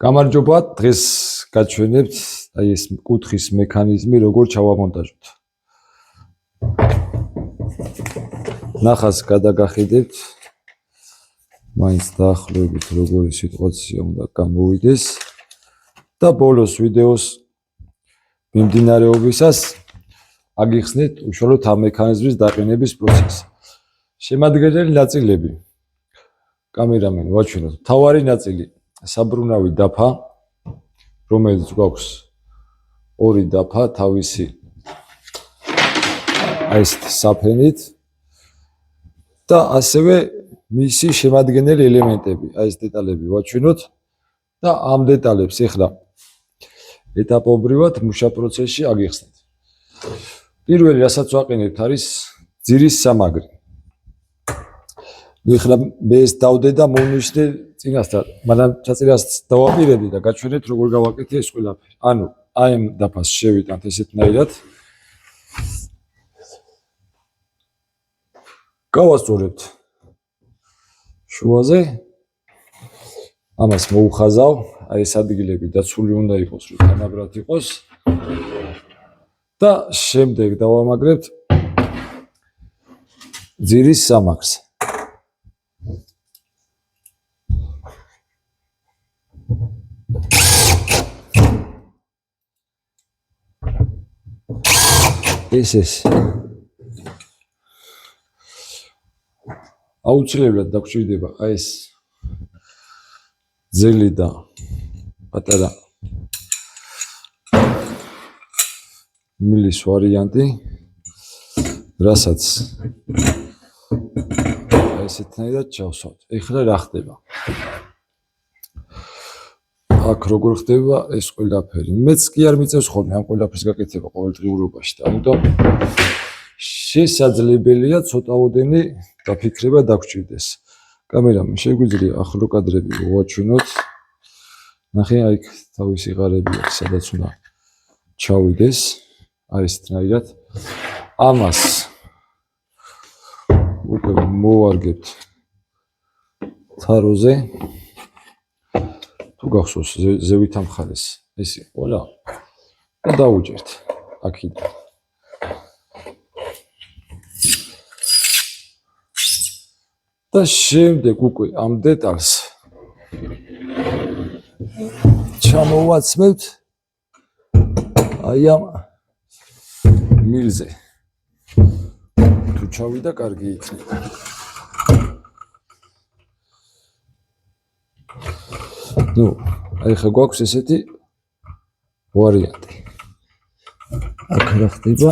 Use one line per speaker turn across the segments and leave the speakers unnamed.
გამარჯობა, დღეს გაჩვენებთ აი ეს კუთხის მექანიზმი, როგორ ჩავამონტაჟოთ. ნახას გადაგახედებთ. მაინც დაახლოებით როგორი სიტუაცია უნდა გამოვიდეს და ბოლოს ვიდეოს მიმდინარეობისას აგიხსნით უშუალოდ ამ მექანიზმის დაყენების პროცესი. შემადგენელი ნაწილები. კამერამენ ვაჩვენოთ. თავარი ნაწილი საბრუნავი დაფა, რომელიც გვაქვს ორი დაფა, თავისი აი ეს საფენით და ასევე მისი შემადგენელი ელემენტები, აი ეს დეტალები ვაჩვენოთ და ამ დეტალებს ახლა ეტაპობრივად მუშა პროცესში აგიხსნით. პირველი რასაც ვაყენებთ არის ძირის სამაგრი. ახლა მე ეს დავდე და მოვნიშნე წინასწარ, მაგრამ ჩაწერას დავაპირებდი და გაჩვენეთ როგორ გავაკეთე ეს ყველაფერი. ანუ აი ამ დაფას შევიტანთ ესეთნაირად. გავასწორებთ შუაზე. ამას მოუხაზავ, აი ეს ადგილები დაცული უნდა იყოს, რომ თანაბრად იყოს. და შემდეგ დავამაგრებთ ძირის სამაგრს. ეს აუცილებლად დაგჭირდება აი ეს ძელი და პატარა მილის ვარიანტი, რასაც ესეთნაირად ჩავსვათ. ეხლა რა ხდება? აქ როგორ ხდება ეს ყველაფერი? მეც კი არ მიწევს ხოლმე ამ ყველაფერს გაკეთება ყოველდღიურობაში და ამიტომ შესაძლებელია ცოტაოდენი დაფიქრება დაგჭირდეს. კამერამენ შეგვიძლია ახლო კადრები ვაჩვენოთ. ნახე აი თავისი ღარები აქვს, სადაც უნდა ჩავიდეს. აი ესეთნაირად. ამას უკვე მოვარგებთ თაროზე. თუ გახსოვს ზევით ამხარეს ესე ყველა და დავუჭერთ აქედან. და შემდეგ უკვე ამ დეტალს ჩამოვაცმევთ აი ამ მილზე. თუ ჩავიდა კარგი იქნება. ნუ აი ხა გვაქვს ესეთი ვარიანტი. აქ რა ხდება?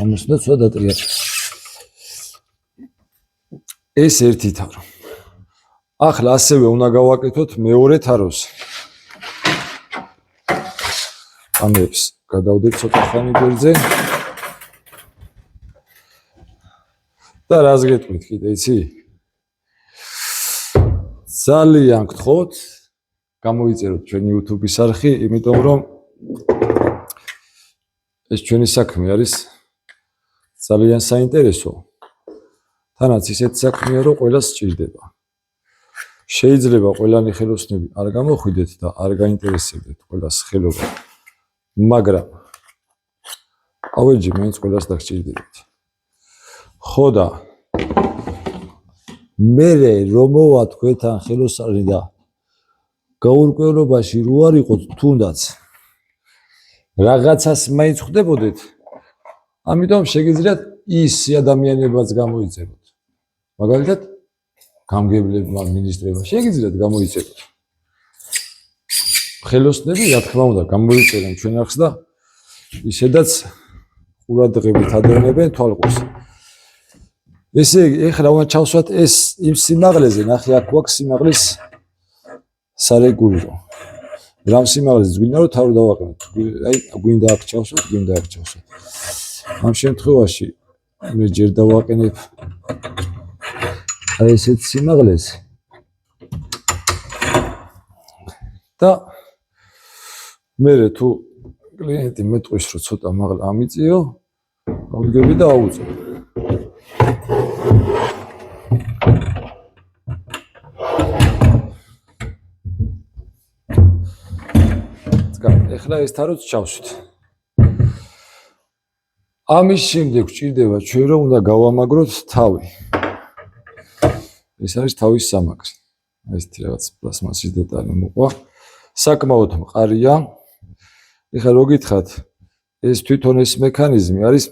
ამას უნდა ცოტა დატრიალოთ. ეს ერთი თარო. ახლა ასევე უნდა გავაკეთოთ მეორე თაროს. ამებს გადავდეთ ცოტა ხანი გვერდზე. და რას გეტყვით კიდე იცი? ძალიან გთხოვთ გამოიწეროთ ჩვენი YouTube-ის არხი, იმიტომ რომ ეს ჩვენი საქმე არის ძალიან საინტერესო. თანაც ისეთ საქმეა, რომ ყველას სჭირდება. შეიძლება ყველანი ხელოსნები არ გამოხვიდეთ და არ გაინტერესებდეთ ყველას ხელობა, მაგრამ ავეჯი მაინც ყველას დაგჭირდებათ. ხო და მე რომ მოვა თქვენთან ხელოსანი და გაურკვევლობაში რო არ იყოთ თუნდაც რაღაცას მაინც ხვდებოდეთ, ამიტომ შეგიძლიათ ის ადამიანებაც გამოიწეროთ. მაგალითად, გამგებლებმა, მინისტრებმა შეგიძლიათ გამოიწეროთ. ხელოსნები, რა თქმა უნდა, გამოიწერენ ჩვენ არხს და ისედაც ყურადღებით ადევნებენ თვალყურს. ესე იგი, ეხლა უნდა ჩავსვათ ეს იმ სიმაღლეზე, ნახე აქ გვაქვს სიმაღლის სარეგულირო. რამ სიმაღლეზე გვინდა რომ თავი დავაყენოთ. აი, გვინდა აქ ჩავსვათ, გვინდა აქ ჩავსვათ. ამ შემთხვევაში მე ჯერ დავაყენებ აი ესეთ სიმაღლეზე. და მე თუ კლიენტი მეტყვის რომ ცოტა მაღლა ამიწიო, ავდგები და აუწევ. ეხლა ეს თაროც ჩავსვით. ამის შემდეგ გვჭირდება ჩვენ რომ უნდა გავამაგროთ თავი. ეს არის თავის სამაგრი. ესეთი რაღაც პლასმასის დეტალი მოყვა. საკმაოდ მყარია. ეხლა რო გითხრათ, ეს თვითონ ეს მექანიზმი არის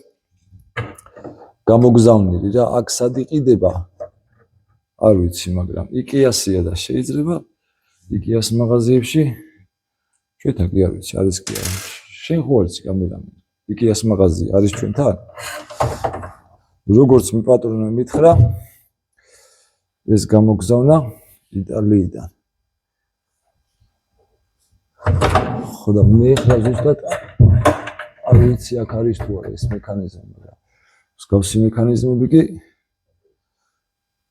გამოგზავნილი რა, აქ სად იყიდება? არ ვიცი, მაგრამ IKEA-სია და შეიძლება IKEA-ს მაღაზიებში ჩვენთან კი არ ვიცი, არის კი არა. შენ ხო არის კამერამენი? IKEA-ს მაღაზია არის ჩვენთან? როგორც მიპატრონე მითხრა, ეს გამოგზავნა იტალიიდან. ხო და მე ხა ზუსტად არ ვიცი აქ არის თუ არა ეს მექანიზმი, მაგრამ მსგავსი მექანიზმები კი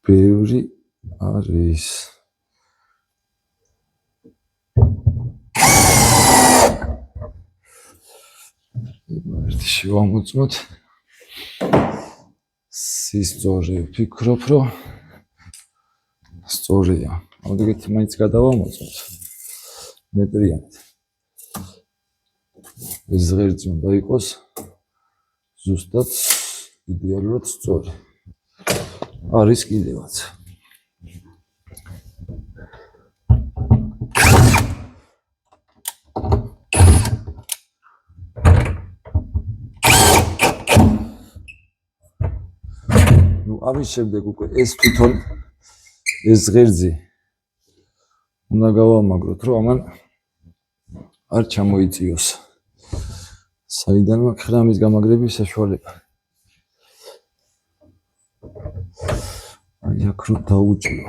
ბევრი არის. ერთი შევამოწმოთ. სისწორე ვფიქრობ, რომ სწორია. ამდგეთ მაინც გადავამოწმოთ. მეტრიანად. ეს ღერძი უნდა იყოს ზუსტად იდეალურად სწორი. არის კიდევაც. ნუ ამის შემდეგ უკვე ეს თვითონ ეს ღერძი უნდა გავამაგროთ, რომ ამან არ ჩამოიწიოს. საიდან მაქვს ამის გამაგრების საშუალება? აი აქ რო დაუჭირო.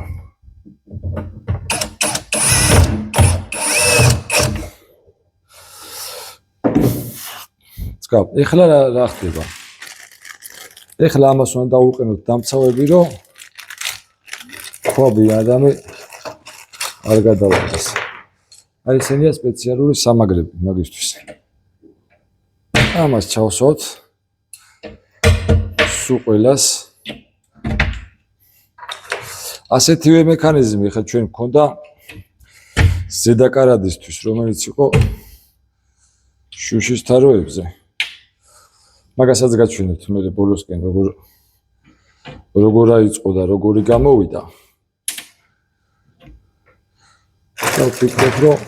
წკაპ, ეხლა რა ხდება? ეხლა ამას უნდა დავუყენოთ დამცავები, რომ ხობი ადამი არ გადავარდეს. აი ესენია სპეციალური სამაგრები მაგისთვის. ამას ჩავსვათ სულ ყველას. ასეთივე მექანიზმი ხა ჩვენ გქონდა ზედაკარადისთვის, რომელიც იყო შუშის თაროებზე. მაგასაც გაჩვენებთ მე ბოლოსკენ როგორ აიწყო და როგორი გამოვიდა. ვფიქრობ, რომ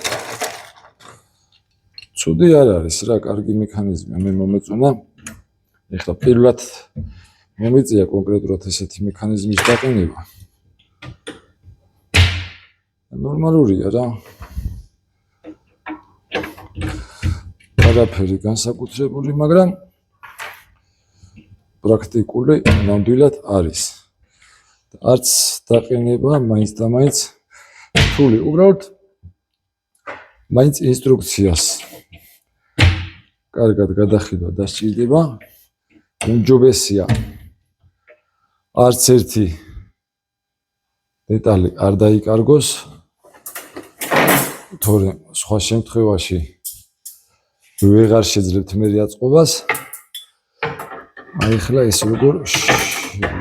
ცუდი არ არის რა, კარგი მექანიზმია, მე მომეწონა. ეხლა პირველად მომიწია კონკრეტულად ესეთი მექანიზმის დაყენება. ნორმალურია რა. არაფერი განსაკუთრებული, მაგრამ პრაქტიკული ნამდვილად არის. არც დაყენება მაინც და მაინც რთული, უბრალოდ მაინც ინსტრუქციას კარგად გადახედვა დასჭირდება. უმჯობესია არც ერთი დეტალი არ დაიკარგოს, თორემ სხვა შემთხვევაში ვეღარ შეძლებთ მე აწყობას. აი ახლა ეს როგორ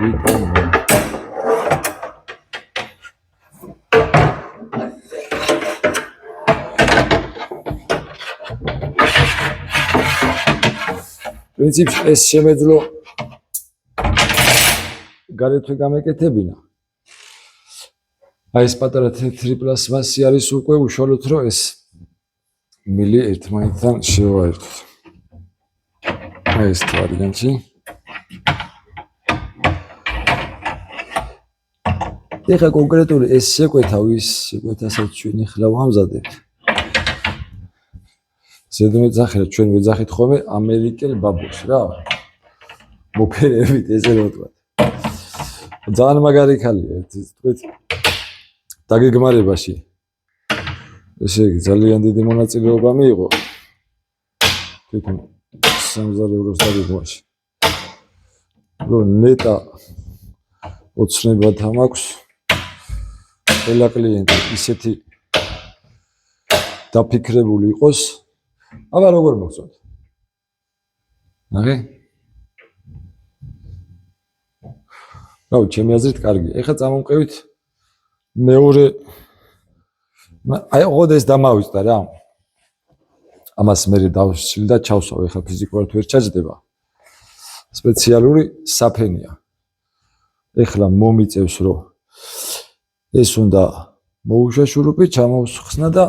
ვიტანო. პრინციპში ეს შემეძლო გარეთვე გამეკეთებინა. აი ეს პატარა თეთრი პლასმასი არის უკვე უშუალოდ რომ ეს მილი ერთმანეთთან შევაერთოთ. აი ეს თარგანში. ეხლა კონკრეტული ეს შეკვეთა ვის შეკვეთასაც ჩვენ ახლა ვამზადებთ. ზედმეტსახე ჩვენ ვეძახით ხოლმე ამერიკელ ბაბუს რა. მოფერებით ესე რომ ვთქვათ. ძალიან მაგარი ქალია ერთი თქვით დაგეგმარებაში. ესე იგი ძალიან დიდი მონაწილეობა მიიღო. თვითონ 30 ევროს დაგეგმარში. რომ ნეტა ოცნებათა მაქვს. ყველა კლიენტი ისეთი დაფიქრებული იყოს. აბა როგორ მოგწონთ? ნახე? რა ჩემი აზრით კარგია. ეხლა წამომყევით მეორე აი ოდეს დამავიწყდა რა. ამას მე დავშლი და ჩავსვავ, ეხლა ფიზიკურად ვერ ჩაჯდება. სპეციალური საფენია. ეხლა მომიწევს რომ ეს უნდა მოუშვა შურუპი, ჩამოვხსნა და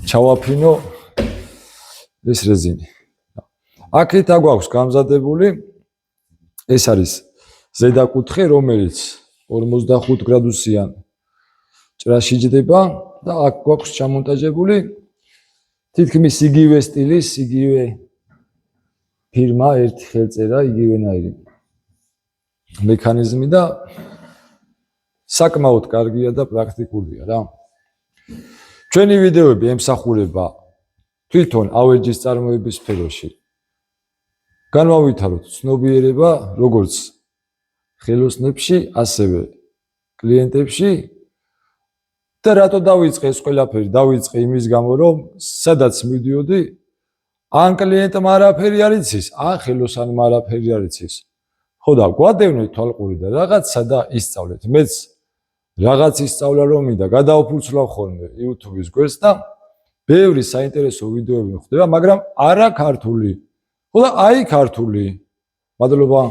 ჩავაფინო ეს რეზინი. აქეთ აგვაქვს გამზადებული ეს არის ზედა კუთხე, რომელიც 45 გრადუსიან ჭრაში ჯდება და აქ გვაქვს ჩამონტაჟებული თითქმის იგივე სტილის, იგივე ფირმა, ერთი ხელწერა, იგივენაირი მექანიზმი და საკმაოდ კარგია და პრაქტიკულია რა. ჩვენი ვიდეოები ემსახურება თვითონ ავეჯის წარმოების სფეროში. განვავითაროთ ცნობიერება როგორც ხელოსნებში, ასევე კლიენტებში და რატო დავიწყე ეს ყველაფერი? დავიწყე იმის გამო, რომ სადაც მივდიოდი, ან კლიენტმა არაფერი არ იცის, ან ხელოსანმა არაფერი არ იცის. ხო და გვადევნეთ თვალყური და რაღაცა და ისწავლეთ. მეც რაღაც ისწავლა რომ მინდა, გადავფურცლავ ხოლმე YouTube-ის გვერდს და ბევრი საინტერესო ვიდეოები ხვდება, მაგრამ არა ქართული. ხო და აი ქართული. მადლობა.